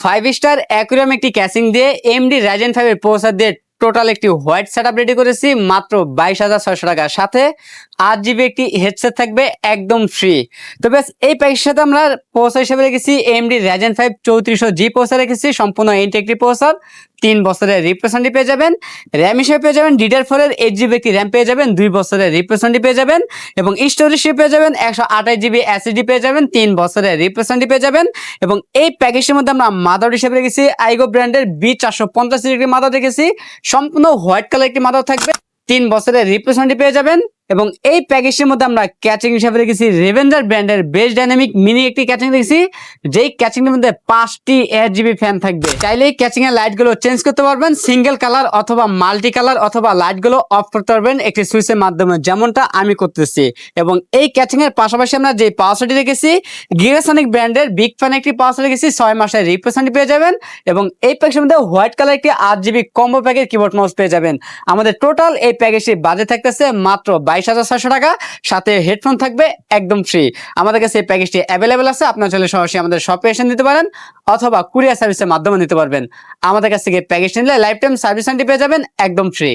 Five star aquarium একটি casing দিয়ে MD Ryzen 5 এর প্রসেসর দিয়ে টোটাল একটি হোয়াইট সেটআপ রেডি করেছি মাত্র 22,600 টাকা। সাথে 8 জিবি একটি হেডসেট থাকবে একদম ফ্রি। তো বেশ এই প্যাকেজের সাথে আমরা প্রসেসর হিসেবে রেখেছি এমডি রাইজেন 5 3400G প্রসেসর রেখেছি, সম্পূর্ণ ইন্টেক প্রসেসর। 3 বছরের রিপ্লেসমেন্ট পেয়ে যাবেন। র্যাম হিসেবে পেয়ে যাবেন DDR4 এর 8 জিবি একটি র্যাম পেয়ে যাবেন, 2 বছরের রিপ্লেসমেন্ট পেয়ে যাবেন। এবং স্টোরেজ হিসেবে পেয়ে যাবেন 128 জিবি এসএসডি পেয়ে যাবেন, 3 বছরের রিপ্লেসমেন্ট পেয়ে যাবেন। এবং এই প্যাকেজের মধ্যে আমরা মাদার হিসেবে রেখেছি আইগো ব্র্যান্ডের B450 একটি মাদার রেখেছি, সম্পূর্ণ হোয়াইট কালার একটি মাদার থাকবে, 3 বছরের রিপ্লেসমেন্ট পেয়ে যাবেন। এবং এই প্যাকেজের মধ্যে আমরা ক্যাচিং হিসাবে রেখেছি রেভেঞ্জার ব্র্যান্ডের বেস্ট ডাইনামিক মিনি একটি ক্যাচিং রেখেছি, যেই ক্যাচিং এর মধ্যে 5টি 8 জিবি ফ্যান থাকবে। চাইলে এই ক্যাচিং এর লাইট গুলো চেঞ্জ করতে পারবেন, সিঙ্গেল কালার অথবা মাল্টি কালার, অথবা লাইট গুলো অফ করতে পারবেন একটি সুইচের মাধ্যমে, যেমনটা আমি করতেছি। এবং এই ক্যাচিং এর পাশাপাশি আমরা যে পাওয়ারটি রেখেছি গিগাসনিক ব্র্যান্ডের বিগ ফ্যান একটি পাওয়ার রেখেছি, 6 মাসের রিপ্লেসমেন্ট পেয়ে যাবেন। এবং এই প্যাকেজের মধ্যে হোয়াইট কালার একটি 8 জিবি কম্বো প্যাকের কিবোর্ড মাউস পেয়ে যাবেন। আমাদের টোটাল এই প্যাকেজটি বাজেট থাকতেছে মাত্র 22,600 টাকা, সাথে হেডফোন থাকবে একদম ফ্রি। আমাদের কাছে এই প্যাকেজটি অ্যাভেলেবেল আছে, আপনারা চলে সরাসরি আমাদের শপে এসে নিতে পারেন অথবা কুরিয়ার সার্ভিসের মাধ্যমে নিতে পারবেন। আমাদের কাছ থেকে প্যাকেজটি নিলে লাইফ টাইম সার্ভিস ওয়ারেন্টি পেয়ে যাবেন একদম ফ্রি।